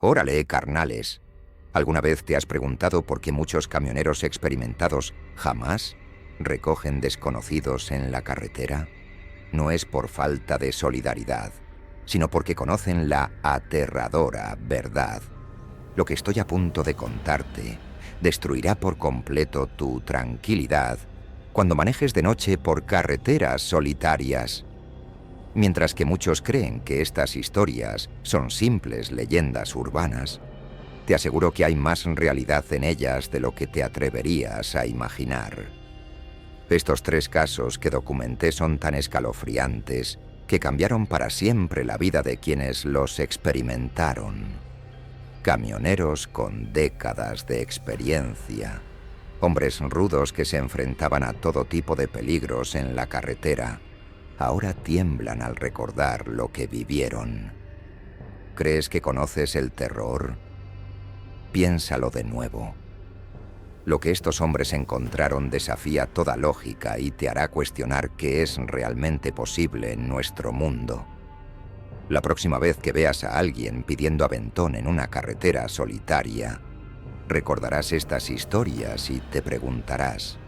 Órale, carnales. ¿Alguna vez te has preguntado por qué muchos camioneros experimentados jamás recogen desconocidos en la carretera? No es por falta de solidaridad, sino porque conocen la aterradora verdad. Lo que estoy a punto de contarte destruirá por completo tu tranquilidad cuando manejes de noche por carreteras solitarias. Mientras que muchos creen que estas historias son simples leyendas urbanas, te aseguro que hay más realidad en ellas de lo que te atreverías a imaginar. Estos 3 casos que documenté son tan escalofriantes que cambiaron para siempre la vida de quienes los experimentaron. Camioneros con décadas de experiencia, hombres rudos que se enfrentaban a todo tipo de peligros en la carretera, ahora tiemblan al recordar lo que vivieron. ¿Crees que conoces el terror? Piénsalo de nuevo. Lo que estos hombres encontraron desafía toda lógica y te hará cuestionar qué es realmente posible en nuestro mundo. La próxima vez que veas a alguien pidiendo aventón en una carretera solitaria, recordarás estas historias y te preguntarás,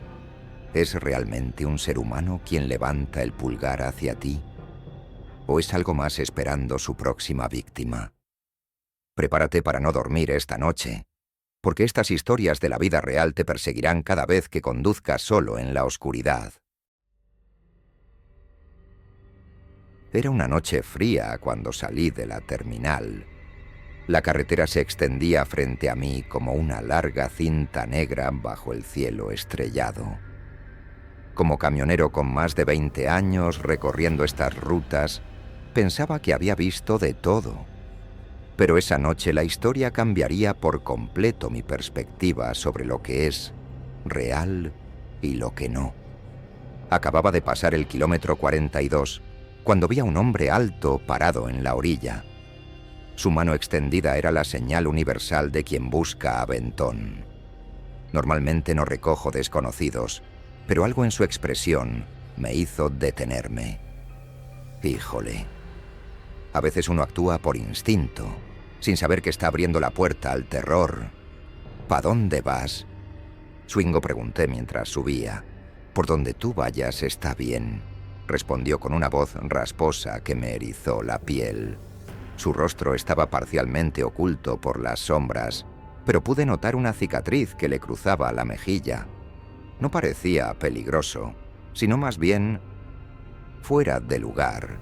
¿es realmente un ser humano quien levanta el pulgar hacia ti? ¿O es algo más esperando su próxima víctima? Prepárate para no dormir esta noche, porque estas historias de la vida real te perseguirán cada vez que conduzcas solo en la oscuridad. Era una noche fría cuando salí de la terminal. La carretera se extendía frente a mí como una larga cinta negra bajo el cielo estrellado. Como camionero con más de 20 años recorriendo estas rutas, pensaba que había visto de todo. Pero esa noche la historia cambiaría por completo mi perspectiva sobre lo que es real y lo que no. Acababa de pasar el kilómetro 42 cuando vi a un hombre alto parado en la orilla. Su mano extendida era la señal universal de quien busca aventón. Normalmente no recojo desconocidos, pero algo en su expresión me hizo detenerme. Híjole. A veces uno actúa por instinto, sin saber que está abriendo la puerta al terror. ¿Pa dónde vas? Swingo pregunté mientras subía. Por donde tú vayas está bien, respondió con una voz rasposa que me erizó la piel. Su rostro estaba parcialmente oculto por las sombras, pero pude notar una cicatriz que le cruzaba la mejilla. No parecía peligroso, sino más bien fuera de lugar.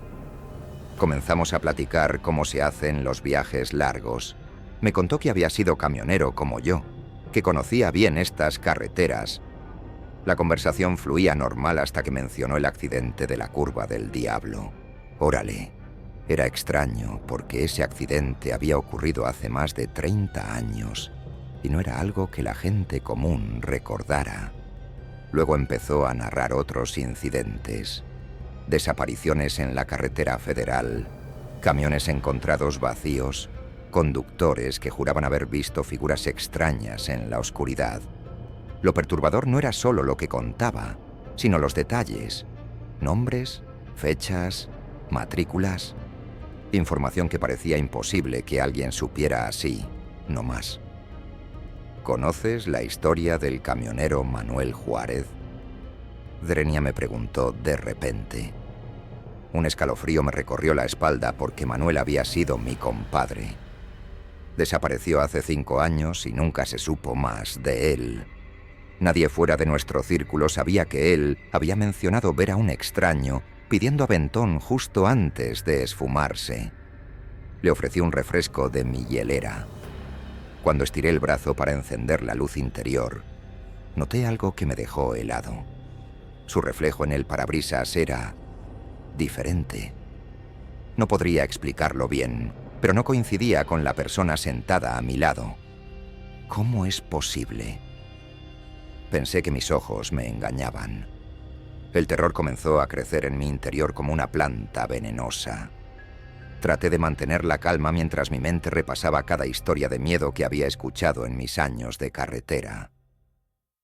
Comenzamos a platicar cómo se hacen los viajes largos. Me contó que había sido camionero como yo, que conocía bien estas carreteras. La conversación fluía normal hasta que mencionó el accidente de la Curva del Diablo. Órale, era extraño porque ese accidente había ocurrido hace más de 30 años y no era algo que la gente común recordara. Luego empezó a narrar otros incidentes. Desapariciones en la carretera federal, camiones encontrados vacíos, conductores que juraban haber visto figuras extrañas en la oscuridad. Lo perturbador no era solo lo que contaba, sino los detalles, nombres, fechas, matrículas, información que parecía imposible que alguien supiera así, no más. ¿Conoces la historia del camionero Manuel Juárez? Drenia me preguntó de repente. Un escalofrío me recorrió la espalda porque Manuel había sido mi compadre. Desapareció hace 5 años y nunca se supo más de él. Nadie fuera de nuestro círculo sabía que él había mencionado ver a un extraño pidiendo aventón justo antes de esfumarse. Le ofrecí un refresco de mi hielera. Cuando estiré el brazo para encender la luz interior, noté algo que me dejó helado. Su reflejo en el parabrisas era diferente. No podría explicarlo bien, pero no coincidía con la persona sentada a mi lado. ¿Cómo es posible? Pensé que mis ojos me engañaban. El terror comenzó a crecer en mi interior como una planta venenosa. Traté de mantener la calma mientras mi mente repasaba cada historia de miedo que había escuchado en mis años de carretera.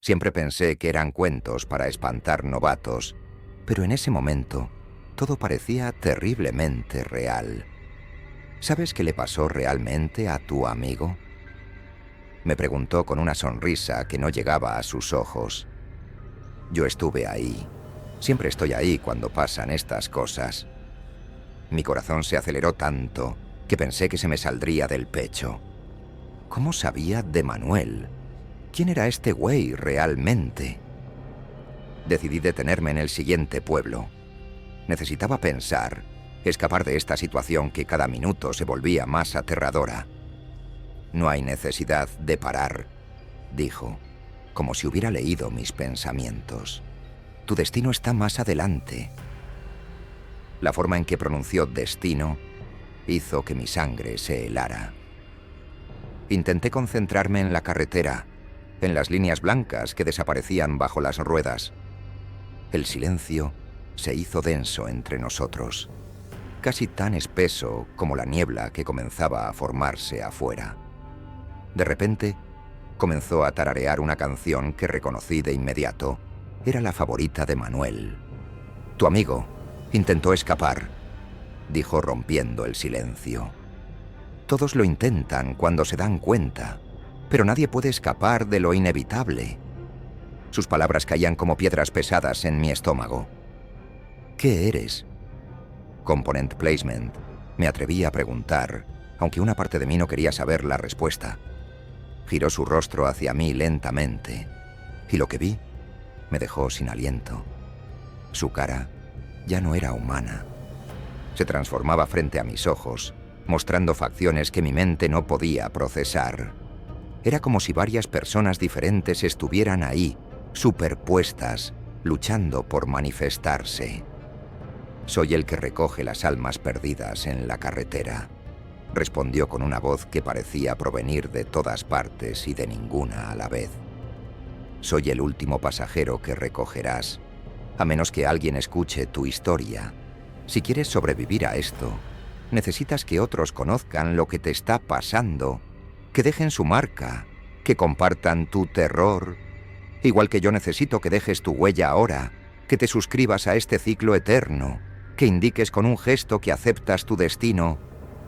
Siempre pensé que eran cuentos para espantar novatos, pero en ese momento todo parecía terriblemente real. ¿Sabes qué le pasó realmente a tu amigo? Me preguntó con una sonrisa que no llegaba a sus ojos. Yo estuve ahí. Siempre estoy ahí cuando pasan estas cosas. Mi corazón se aceleró tanto que pensé que se me saldría del pecho. ¿Cómo sabía de Manuel? ¿Quién era este güey realmente? Decidí detenerme en el siguiente pueblo. Necesitaba pensar, escapar de esta situación que cada minuto se volvía más aterradora. No hay necesidad de parar, dijo, como si hubiera leído mis pensamientos. Tu destino está más adelante. La forma en que pronunció destino hizo que mi sangre se helara. Intenté concentrarme en la carretera, en las líneas blancas que desaparecían bajo las ruedas. El silencio se hizo denso entre nosotros, casi tan espeso como la niebla que comenzaba a formarse afuera. De repente, comenzó a tararear una canción que reconocí de inmediato. Era la favorita de Manuel. Tu amigo intentó escapar, dijo rompiendo el silencio. Todos lo intentan cuando se dan cuenta, pero nadie puede escapar de lo inevitable. Sus palabras caían como piedras pesadas en mi estómago. ¿Qué eres? Component Placement. Me atreví a preguntar, aunque una parte de mí no quería saber la respuesta. Giró su rostro hacia mí lentamente, y lo que vi me dejó sin aliento. Su cara ya no era humana. Se transformaba frente a mis ojos, mostrando facciones que mi mente no podía procesar. Era como si varias personas diferentes estuvieran ahí, superpuestas, luchando por manifestarse. Soy el que recoge las almas perdidas en la carretera, respondió con una voz que parecía provenir de todas partes y de ninguna a la vez. Soy el último pasajero que recogerás, a menos que alguien escuche tu historia. Si quieres sobrevivir a esto, necesitas que otros conozcan lo que te está pasando, que dejen su marca, que compartan tu terror. Igual que yo necesito que dejes tu huella ahora, que te suscribas a este ciclo eterno, que indiques con un gesto que aceptas tu destino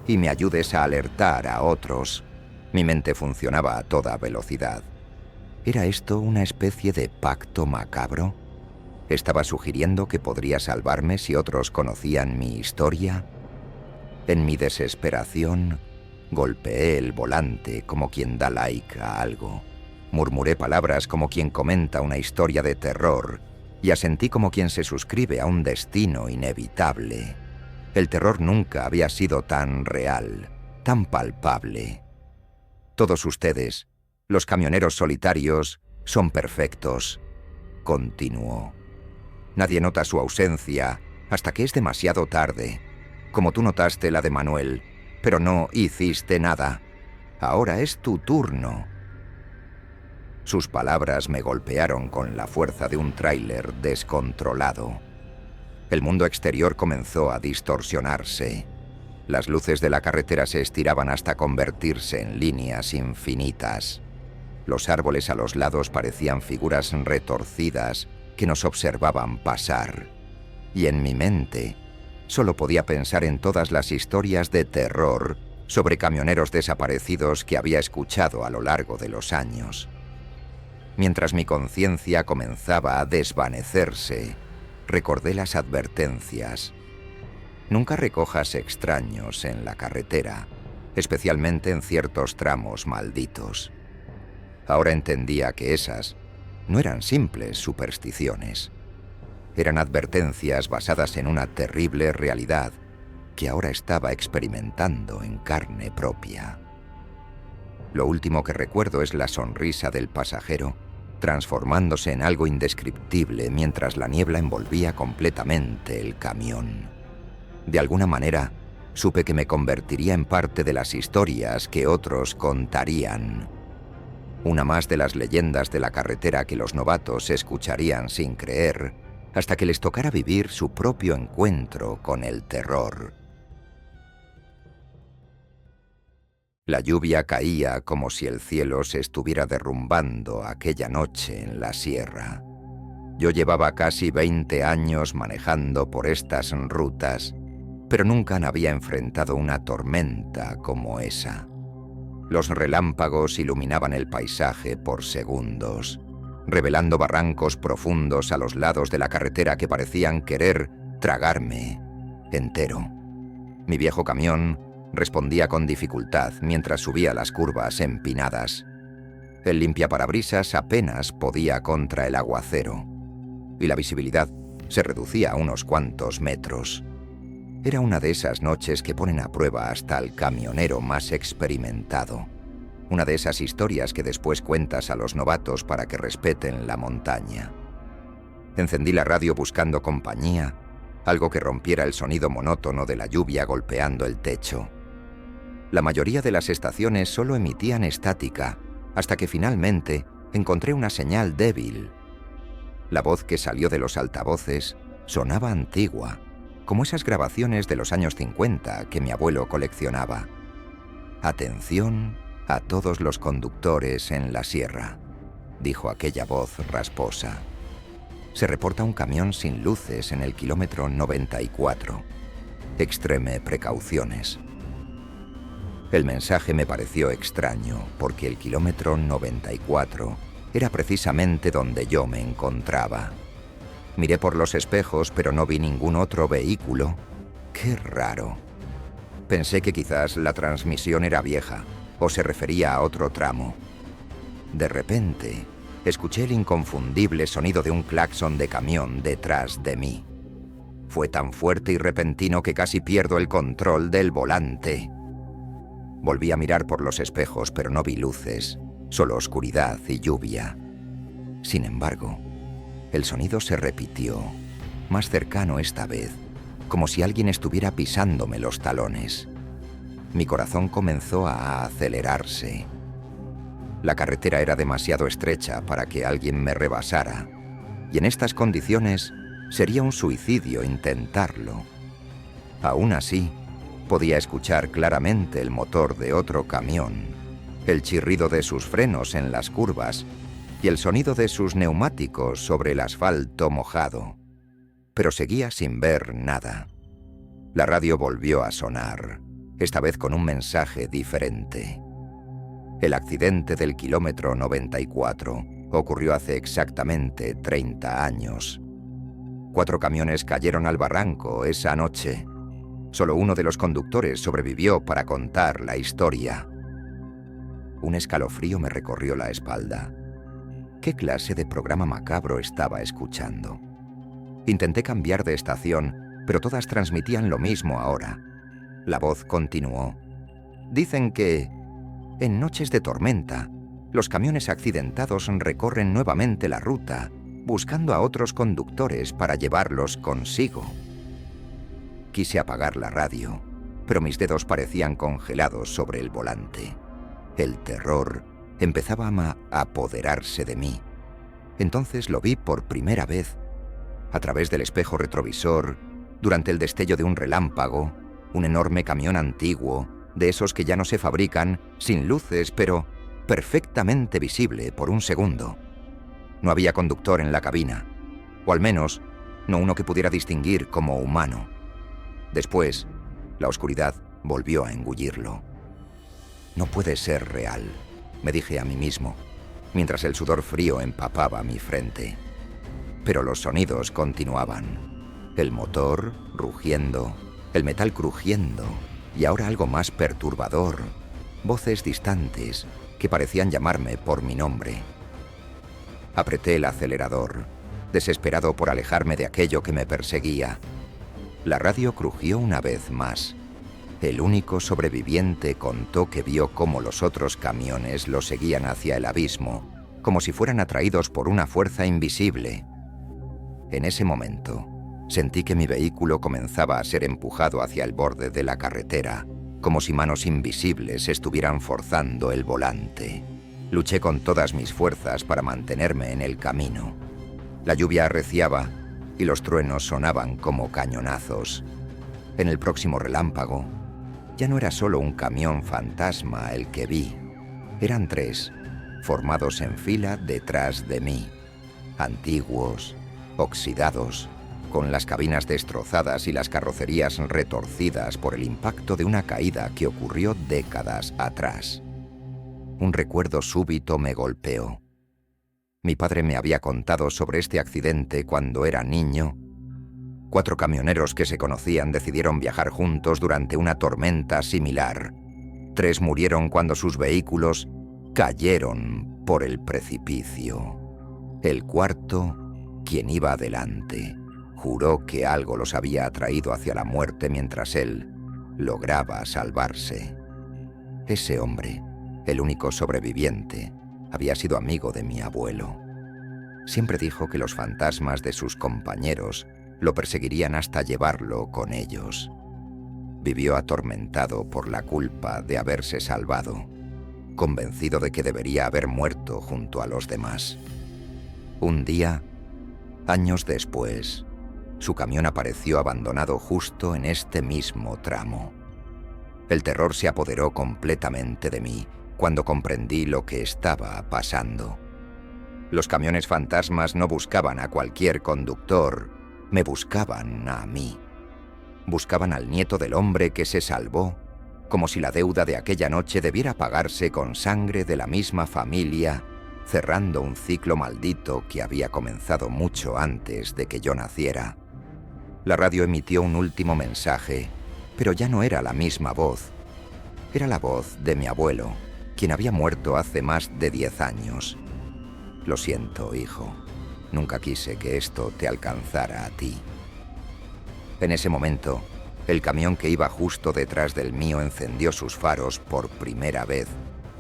y me ayudes a alertar a otros. Mi mente funcionaba a toda velocidad. ¿Era esto una especie de pacto macabro? ¿Estaba sugiriendo que podría salvarme si otros conocían mi historia? En mi desesperación, golpeé el volante como quien da like a algo. Murmuré palabras como quien comenta una historia de terror y asentí como quien se suscribe a un destino inevitable. El terror nunca había sido tan real, tan palpable. Todos ustedes, los camioneros solitarios, son perfectos, continuó. Nadie nota su ausencia hasta que es demasiado tarde, como tú notaste la de Manuel, pero no hiciste nada. Ahora es tu turno. Sus palabras me golpearon con la fuerza de un tráiler descontrolado. El mundo exterior comenzó a distorsionarse. Las luces de la carretera se estiraban hasta convertirse en líneas infinitas. Los árboles a los lados parecían figuras retorcidas que nos observaban pasar. Y en mi mente solo podía pensar en todas las historias de terror sobre camioneros desaparecidos que había escuchado a lo largo de los años. Mientras mi conciencia comenzaba a desvanecerse, recordé las advertencias. Nunca recojas extraños en la carretera, especialmente en ciertos tramos malditos. Ahora entendía que esas no eran simples supersticiones. Eran advertencias basadas en una terrible realidad que ahora estaba experimentando en carne propia. Lo último que recuerdo es la sonrisa del pasajero, transformándose en algo indescriptible mientras la niebla envolvía completamente el camión. De alguna manera, supe que me convertiría en parte de las historias que otros contarían. Una más de las leyendas de la carretera que los novatos escucharían sin creer, hasta que les tocara vivir su propio encuentro con el terror. La lluvia caía como si el cielo se estuviera derrumbando aquella noche en la sierra. Yo llevaba casi 20 años manejando por estas rutas pero nunca había enfrentado una tormenta como esa. Los relámpagos iluminaban el paisaje por segundos, revelando barrancos profundos a los lados de la carretera que parecían querer tragarme entero. Mi viejo camión respondía con dificultad mientras subía las curvas empinadas. El limpiaparabrisas apenas podía contra el aguacero, y la visibilidad se reducía a unos cuantos metros. Era una de esas noches que ponen a prueba hasta al camionero más experimentado. Una de esas historias que después cuentas a los novatos para que respeten la montaña. Encendí la radio buscando compañía, algo que rompiera el sonido monótono de la lluvia golpeando el techo. La mayoría de las estaciones solo emitían estática, hasta que finalmente encontré una señal débil. La voz que salió de los altavoces sonaba antigua, como esas grabaciones de los años 50 que mi abuelo coleccionaba. «Atención a todos los conductores en la sierra», dijo aquella voz rasposa. «Se reporta un camión sin luces en el kilómetro 94. Extreme precauciones». El mensaje me pareció extraño, porque el kilómetro 94 era precisamente donde yo me encontraba. Miré por los espejos, pero no vi ningún otro vehículo. ¡Qué raro! Pensé que quizás la transmisión era vieja, o se refería a otro tramo. De repente, escuché el inconfundible sonido de un claxon de camión detrás de mí. Fue tan fuerte y repentino que casi pierdo el control del volante. Volví a mirar por los espejos, pero no vi luces, solo oscuridad y lluvia. Sin embargo, el sonido se repitió, más cercano esta vez, como si alguien estuviera pisándome los talones. Mi corazón comenzó a acelerarse. La carretera era demasiado estrecha para que alguien me rebasara, y en estas condiciones sería un suicidio intentarlo. Aún así, podía escuchar claramente el motor de otro camión, el chirrido de sus frenos en las curvas y el sonido de sus neumáticos sobre el asfalto mojado. Pero seguía sin ver nada. La radio volvió a sonar, esta vez con un mensaje diferente. El accidente del kilómetro 94 ocurrió hace exactamente 30 años. 4 camiones cayeron al barranco esa noche. Solo uno de los conductores sobrevivió para contar la historia. Un escalofrío me recorrió la espalda. ¿Qué clase de programa macabro estaba escuchando? Intenté cambiar de estación, pero todas transmitían lo mismo ahora. La voz continuó. Dicen que, en noches de tormenta, los camiones accidentados recorren nuevamente la ruta, buscando a otros conductores para llevarlos consigo. Quise apagar la radio, pero mis dedos parecían congelados sobre el volante. El terror empezaba a apoderarse de mí. Entonces lo vi por primera vez. A través del espejo retrovisor, durante el destello de un relámpago, un enorme camión antiguo, de esos que ya no se fabrican, sin luces, pero perfectamente visible por un segundo. No había conductor en la cabina, o al menos, no uno que pudiera distinguir como humano. Después, la oscuridad volvió a engullirlo. No puede ser real, me dije a mí mismo, mientras el sudor frío empapaba mi frente. Pero los sonidos continuaban. El motor rugiendo, el metal crujiendo, y ahora algo más perturbador, voces distantes que parecían llamarme por mi nombre. Apreté el acelerador, desesperado por alejarme de aquello que me perseguía. La radio crujió una vez más. El único sobreviviente contó que vio cómo los otros camiones lo seguían hacia el abismo, como si fueran atraídos por una fuerza invisible. En ese momento, sentí que mi vehículo comenzaba a ser empujado hacia el borde de la carretera, como si manos invisibles estuvieran forzando el volante. Luché con todas mis fuerzas para mantenerme en el camino. La lluvia arreciaba y los truenos sonaban como cañonazos. En el próximo relámpago, ya no era solo un camión fantasma el que vi. Eran 3, formados en fila detrás de mí, antiguos, oxidados, con las cabinas destrozadas y las carrocerías retorcidas por el impacto de una caída que ocurrió décadas atrás. Un recuerdo súbito me golpeó. Mi padre me había contado sobre este accidente cuando era niño. 4 camioneros que se conocían decidieron viajar juntos durante una tormenta similar. 3 murieron cuando sus vehículos cayeron por el precipicio. El cuarto, quien iba adelante, juró que algo los había atraído hacia la muerte mientras él lograba salvarse. Ese hombre, el único sobreviviente, había sido amigo de mi abuelo. Siempre dijo que los fantasmas de sus compañeros lo perseguirían hasta llevarlo con ellos. Vivió atormentado por la culpa de haberse salvado, convencido de que debería haber muerto junto a los demás. Un día, años después, su camión apareció abandonado justo en este mismo tramo. El terror se apoderó completamente de mí cuando comprendí lo que estaba pasando. Los camiones fantasmas no buscaban a cualquier conductor, me buscaban a mí. Buscaban al nieto del hombre que se salvó, como si la deuda de aquella noche debiera pagarse con sangre de la misma familia, cerrando un ciclo maldito que había comenzado mucho antes de que yo naciera. La radio emitió un último mensaje, pero ya no era la misma voz. Era la voz de mi abuelo, quien había muerto hace más de 10 años. Lo siento, hijo. Nunca quise que esto te alcanzara a ti. En ese momento, el camión que iba justo detrás del mío encendió sus faros por primera vez,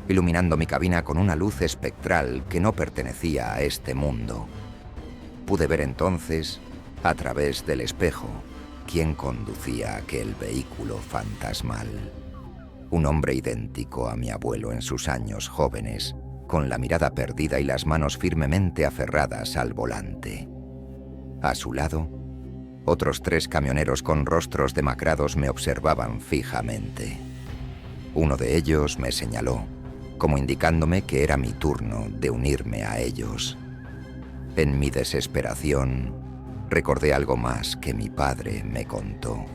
iluminando mi cabina con una luz espectral que no pertenecía a este mundo. Pude ver entonces, a través del espejo, quién conducía aquel vehículo fantasmal. Un hombre idéntico a mi abuelo en sus años jóvenes, con la mirada perdida y las manos firmemente aferradas al volante. A su lado, otros 3 camioneros con rostros demacrados me observaban fijamente. Uno de ellos me señaló, como indicándome que era mi turno de unirme a ellos. En mi desesperación, recordé algo más que mi padre me contó.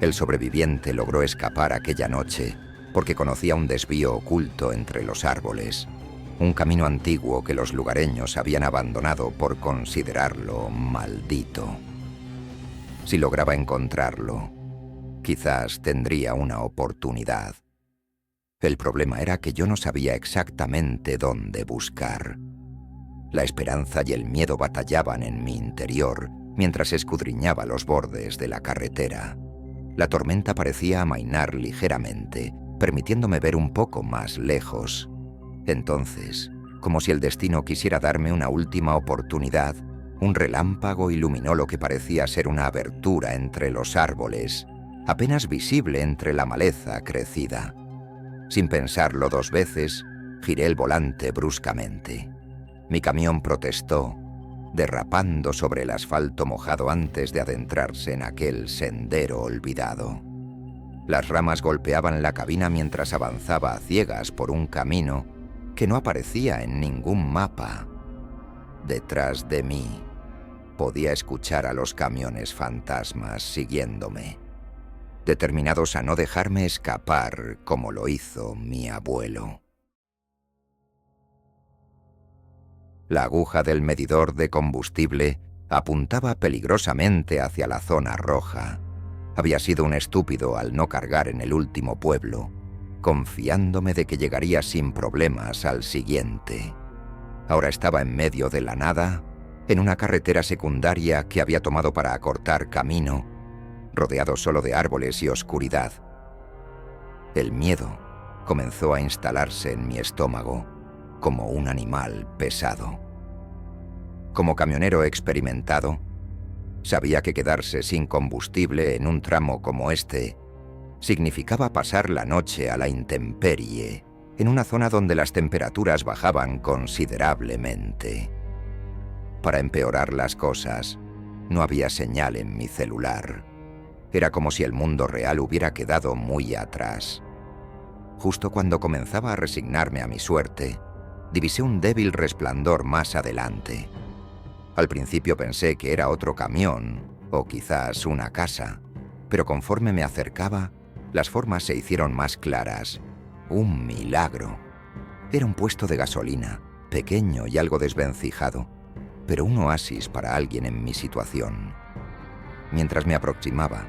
El sobreviviente logró escapar aquella noche porque conocía un desvío oculto entre los árboles, un camino antiguo que los lugareños habían abandonado por considerarlo maldito. Si lograba encontrarlo, quizás tendría una oportunidad. El problema era que yo no sabía exactamente dónde buscar. La esperanza y el miedo batallaban en mi interior mientras escudriñaba los bordes de la carretera. La tormenta parecía amainar ligeramente, permitiéndome ver un poco más lejos. Entonces, como si el destino quisiera darme una última oportunidad, un relámpago iluminó lo que parecía ser una abertura entre los árboles, apenas visible entre la maleza crecida. Sin pensarlo 2 veces, giré el volante bruscamente. Mi camión protestó, derrapando sobre el asfalto mojado antes de adentrarse en aquel sendero olvidado. Las ramas golpeaban la cabina mientras avanzaba a ciegas por un camino que no aparecía en ningún mapa. Detrás de mí, podía escuchar a los camiones fantasmas siguiéndome, determinados a no dejarme escapar como lo hizo mi abuelo. La aguja del medidor de combustible apuntaba peligrosamente hacia la zona roja. Había sido un estúpido al no cargar en el último pueblo, confiándome de que llegaría sin problemas al siguiente. Ahora estaba en medio de la nada, en una carretera secundaria que había tomado para acortar camino, rodeado solo de árboles y oscuridad. El miedo comenzó a instalarse en mi estómago, como un animal pesado. Como camionero experimentado, sabía que quedarse sin combustible en un tramo como este significaba pasar la noche a la intemperie, en una zona donde las temperaturas bajaban considerablemente. Para empeorar las cosas, no había señal en mi celular. Era como si el mundo real hubiera quedado muy atrás. Justo cuando comenzaba a resignarme a mi suerte, divisé un débil resplandor más adelante. Al principio pensé que era otro camión, o quizás una casa, pero conforme me acercaba, las formas se hicieron más claras. Un milagro. Era un puesto de gasolina, pequeño y algo desvencijado, pero un oasis para alguien en mi situación. Mientras me aproximaba,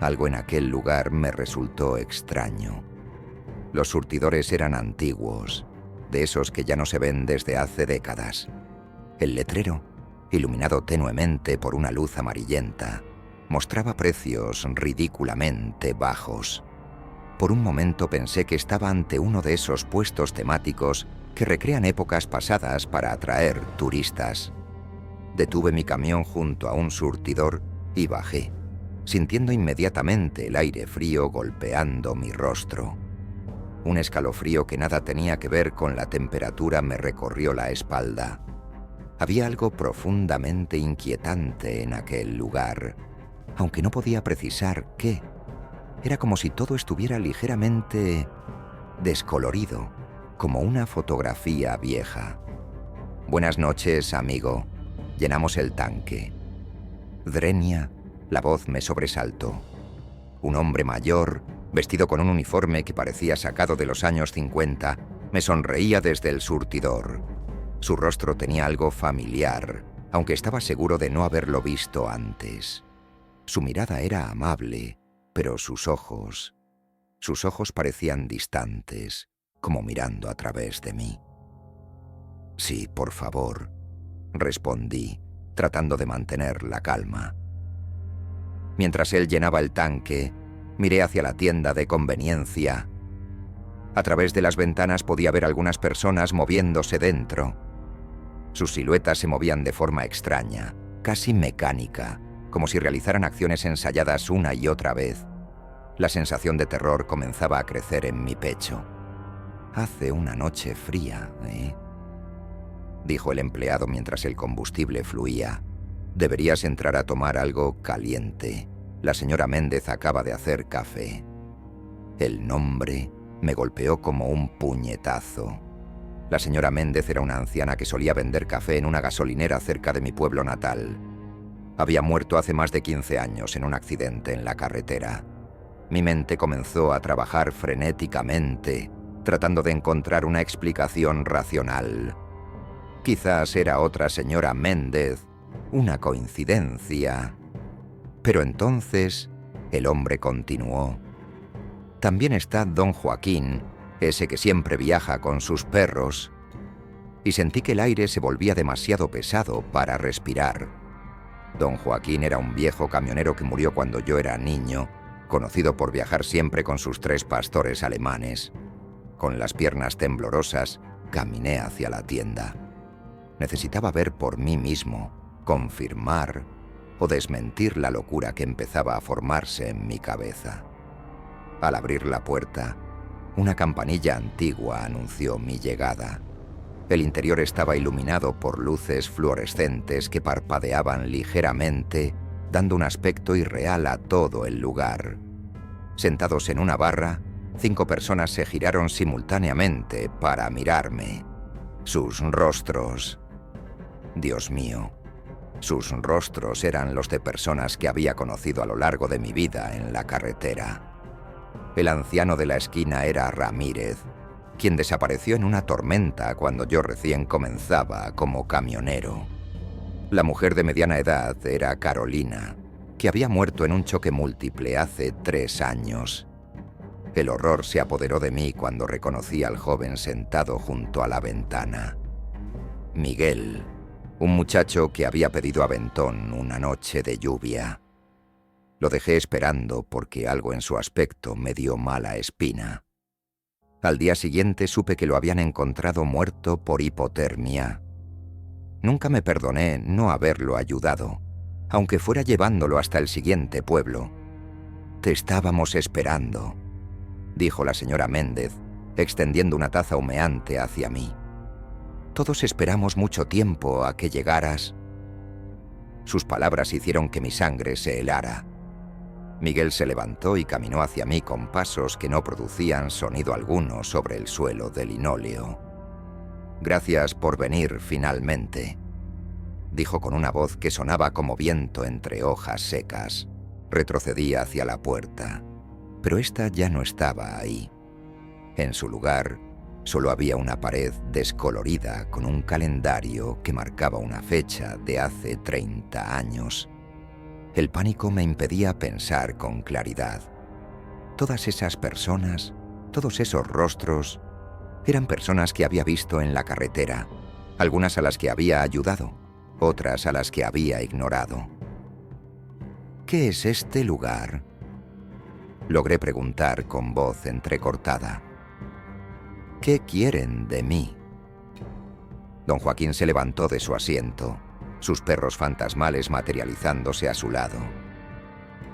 algo en aquel lugar me resultó extraño. Los surtidores eran antiguos, de esos que ya no se ven desde hace décadas. El letrero, iluminado tenuemente por una luz amarillenta, mostraba precios ridículamente bajos. Por un momento pensé que estaba ante uno de esos puestos temáticos que recrean épocas pasadas para atraer turistas. Detuve mi camión junto a un surtidor y bajé, sintiendo inmediatamente el aire frío golpeando mi rostro. Un escalofrío que nada tenía que ver con la temperatura me recorrió la espalda. Había algo profundamente inquietante en aquel lugar, aunque no podía precisar qué. Era como si todo estuviera ligeramente descolorido, como una fotografía vieja. «Buenas noches, amigo». Llenamos el tanque. Drenia, la voz me sobresaltó. Un hombre mayor, vestido con un uniforme que parecía sacado de los años 50, me sonreía desde el surtidor. Su rostro tenía algo familiar, aunque estaba seguro de no haberlo visto antes. Su mirada era amable, pero sus ojos parecían distantes, como mirando a través de mí. «Sí, por favor», respondí, tratando de mantener la calma. Mientras él llenaba el tanque, miré hacia la tienda de conveniencia. A través de las ventanas podía ver algunas personas moviéndose dentro. Sus siluetas se movían de forma extraña, casi mecánica, como si realizaran acciones ensayadas una y otra vez. La sensación de terror comenzaba a crecer en mi pecho. «Hace una noche fría, ¿eh?», dijo el empleado mientras el combustible fluía. «Deberías entrar a tomar algo caliente. La señora Méndez acaba de hacer café». El nombre me golpeó como un puñetazo. La señora Méndez era una anciana que solía vender café en una gasolinera cerca de mi pueblo natal. Había muerto hace más de 15 años en un accidente en la carretera. Mi mente comenzó a trabajar frenéticamente, tratando de encontrar una explicación racional. Quizás era otra señora Méndez, una coincidencia. Pero entonces el hombre continuó. «También está don Joaquín, ese que siempre viaja con sus perros». Y sentí que el aire se volvía demasiado pesado para respirar. Don Joaquín era un viejo camionero que murió cuando yo era niño, conocido por viajar siempre con sus 3 pastores alemanes. Con las piernas temblorosas, caminé hacia la tienda. Necesitaba ver por mí mismo, confirmar o desmentir la locura que empezaba a formarse en mi cabeza. Al abrir la puerta, una campanilla antigua anunció mi llegada. El interior estaba iluminado por luces fluorescentes que parpadeaban ligeramente, dando un aspecto irreal a todo el lugar. Sentados en una barra, 5 personas se giraron simultáneamente para mirarme. Sus rostros... Dios mío, sus rostros eran los de personas que había conocido a lo largo de mi vida en la carretera. El anciano de la esquina era Ramírez, quien desapareció en una tormenta cuando yo recién comenzaba como camionero. La mujer de mediana edad era Carolina, que había muerto en un choque múltiple hace 3 años. El horror se apoderó de mí cuando reconocí al joven sentado junto a la ventana. Miguel, un muchacho que había pedido aventón una noche de lluvia. Lo dejé esperando porque algo en su aspecto me dio mala espina. Al día siguiente supe que lo habían encontrado muerto por hipotermia. Nunca me perdoné no haberlo ayudado, aunque fuera llevándolo hasta el siguiente pueblo. «Te estábamos esperando», dijo la señora Méndez, extendiendo una taza humeante hacia mí. «Todos esperamos mucho tiempo a que llegaras». Sus palabras hicieron que mi sangre se helara. Miguel se levantó y caminó hacia mí con pasos que no producían sonido alguno sobre el suelo de linóleo. «Gracias por venir finalmente». dijo con una voz que sonaba como viento entre hojas secas. Retrocedí hacia la puerta, pero ésta ya no estaba ahí. En su lugar, solo había una pared descolorida con un calendario que marcaba una fecha de hace 30 años. El pánico me impedía pensar con claridad. Todas esas personas, todos esos rostros, eran personas que había visto en la carretera, algunas a las que había ayudado, otras a las que había ignorado. ¿Qué es este lugar?, logré preguntar con voz entrecortada. ¿Qué quieren de mí? Don Joaquín se levantó de su asiento, sus perros fantasmales materializándose a su lado.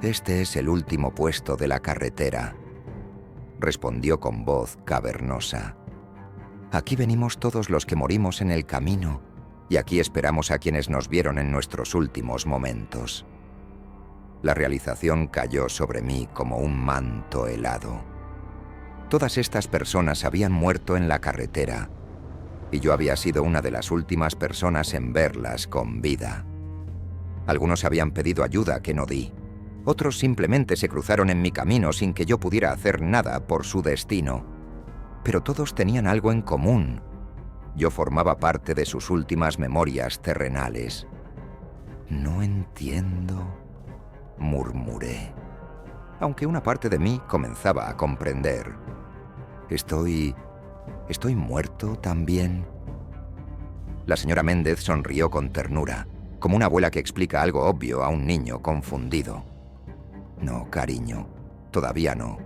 «Este es el último puesto de la carretera», respondió con voz cavernosa. «Aquí venimos todos los que morimos en el camino y aquí esperamos a quienes nos vieron en nuestros últimos momentos». La realización cayó sobre mí como un manto helado. Todas estas personas habían muerto en la carretera y yo había sido una de las últimas personas en verlas con vida. Algunos habían pedido ayuda que no di. Otros simplemente se cruzaron en mi camino sin que yo pudiera hacer nada por su destino. Pero todos tenían algo en común. Yo formaba parte de sus últimas memorias terrenales. «No entiendo», murmuré, aunque una parte de mí comenzaba a comprender. ¿Estoy muerto también? La señora Méndez sonrió con ternura, como una abuela que explica algo obvio a un niño confundido. «No, cariño, todavía no.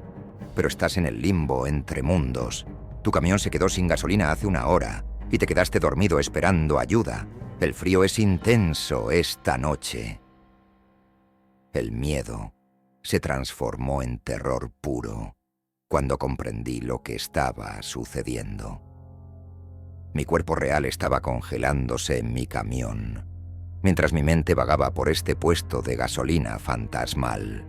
Pero estás en el limbo entre mundos. Tu camión se quedó sin gasolina hace 1 hora y te quedaste dormido esperando ayuda. El frío es intenso esta noche». El miedo se transformó en terror puro cuando comprendí lo que estaba sucediendo. Mi cuerpo real estaba congelándose en mi camión, mientras mi mente vagaba por este puesto de gasolina fantasmal.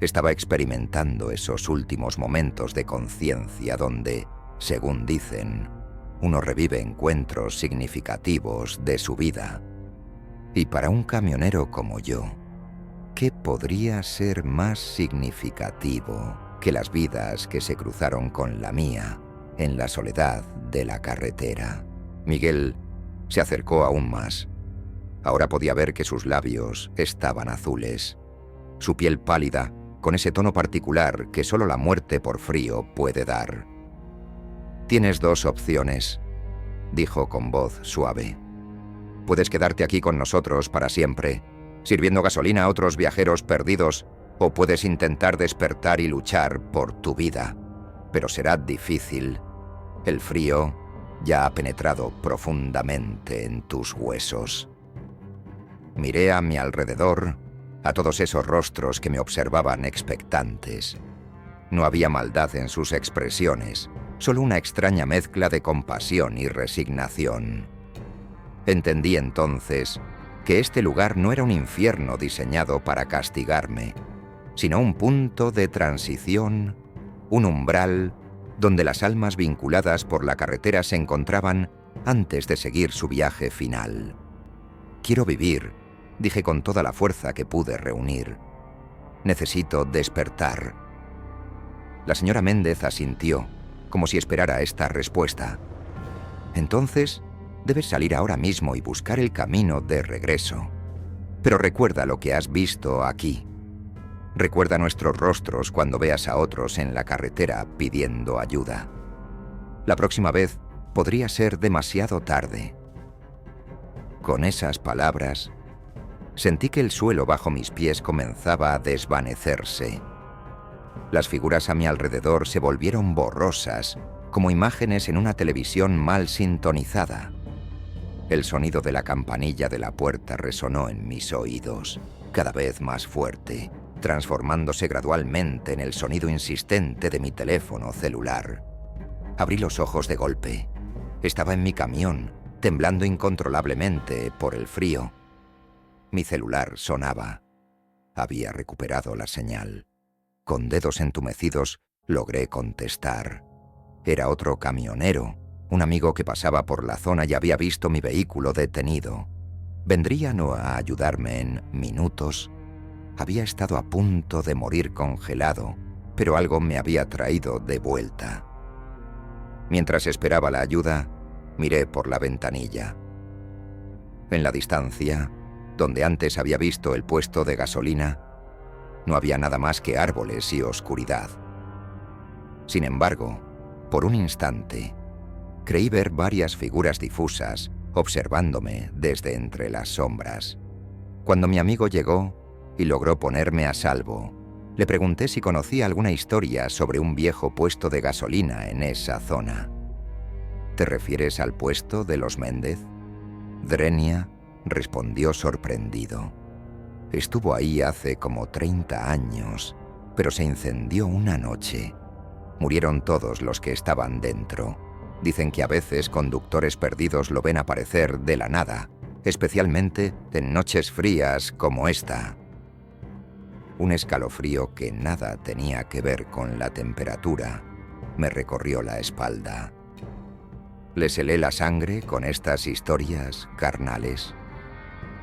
Estaba experimentando esos últimos momentos de conciencia donde, según dicen, uno revive encuentros significativos de su vida. Y para un camionero como yo, ¿qué podría ser más significativo que las vidas que se cruzaron con la mía en la soledad de la carretera? Miguel se acercó aún más. Ahora podía ver que sus labios estaban azules, su piel pálida, con ese tono particular que solo la muerte por frío puede dar. «Tienes 2 opciones», dijo con voz suave. «Puedes quedarte aquí con nosotros para siempre, sirviendo gasolina a otros viajeros perdidos, o puedes intentar despertar y luchar por tu vida. Pero será difícil. El frío ya ha penetrado profundamente en tus huesos». Miré a mi alrededor, a todos esos rostros que me observaban expectantes. No había maldad en sus expresiones, solo una extraña mezcla de compasión y resignación. Entendí entonces que este lugar no era un infierno diseñado para castigarme, sino un punto de transición, un umbral donde las almas vinculadas por la carretera se encontraban antes de seguir su viaje final. «Quiero vivir», dije con toda la fuerza que pude reunir. «Necesito despertar». La señora Méndez asintió, como si esperara esta respuesta. «Entonces, debes salir ahora mismo y buscar el camino de regreso. Pero recuerda lo que has visto aquí. Recuerda nuestros rostros cuando veas a otros en la carretera pidiendo ayuda. La próxima vez podría ser demasiado tarde». Con esas palabras, sentí que el suelo bajo mis pies comenzaba a desvanecerse. Las figuras a mi alrededor se volvieron borrosas, como imágenes en una televisión mal sintonizada. El sonido de la campanilla de la puerta resonó en mis oídos, cada vez más fuerte, transformándose gradualmente en el sonido insistente de mi teléfono celular. Abrí los ojos de golpe. Estaba en mi camión, temblando incontrolablemente por el frío. Mi celular sonaba. Había recuperado la señal. Con dedos entumecidos logré contestar. Era otro camionero, un amigo que pasaba por la zona y había visto mi vehículo detenido. Vendrían a ayudarme en minutos. Había estado a punto de morir congelado, pero algo me había traído de vuelta. Mientras esperaba la ayuda, miré por la ventanilla. En la distancia, donde antes había visto el puesto de gasolina, no había nada más que árboles y oscuridad. Sin embargo, por un instante, creí ver varias figuras difusas observándome desde entre las sombras. Cuando mi amigo llegó y logró ponerme a salvo, le pregunté si conocía alguna historia sobre un viejo puesto de gasolina en esa zona. ¿Te refieres al puesto de los Méndez? Drenia respondió sorprendido. Estuvo ahí hace como 30 años, pero se incendió una noche. Murieron todos los que estaban dentro. Dicen que a veces conductores perdidos lo ven aparecer de la nada, especialmente en noches frías como esta. Un escalofrío que nada tenía que ver con la temperatura me recorrió la espalda. ¿Les helé la sangre con estas historias carnales?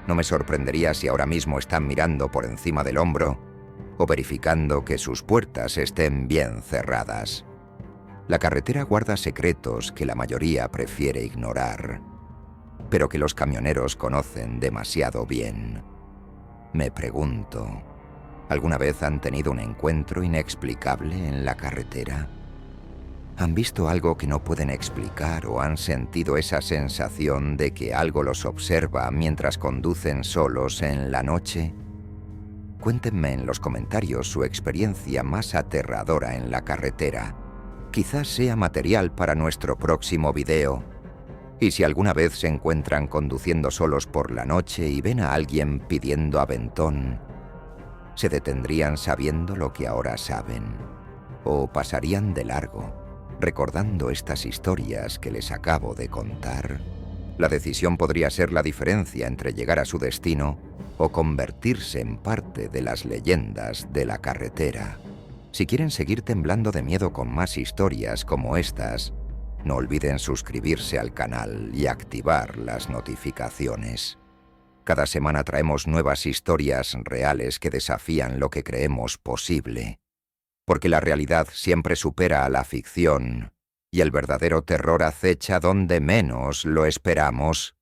No me sorprendería si ahora mismo están mirando por encima del hombro o verificando que sus puertas estén bien cerradas. La carretera guarda secretos que la mayoría prefiere ignorar, pero que los camioneros conocen demasiado bien. Me pregunto, ¿alguna vez han tenido un encuentro inexplicable en la carretera? ¿Han visto algo que no pueden explicar o han sentido esa sensación de que algo los observa mientras conducen solos en la noche? Cuéntenme en los comentarios su experiencia más aterradora en la carretera. Quizás sea material para nuestro próximo video. Y si alguna vez se encuentran conduciendo solos por la noche y ven a alguien pidiendo aventón, ¿se detendrían sabiendo lo que ahora saben? ¿O pasarían de largo, recordando estas historias que les acabo de contar? La decisión podría ser la diferencia entre llegar a su destino o convertirse en parte de las leyendas de la carretera. Si quieren seguir temblando de miedo con más historias como estas, no olviden suscribirse al canal y activar las notificaciones. Cada semana traemos nuevas historias reales que desafían lo que creemos posible. Porque la realidad siempre supera a la ficción y el verdadero terror acecha donde menos lo esperamos.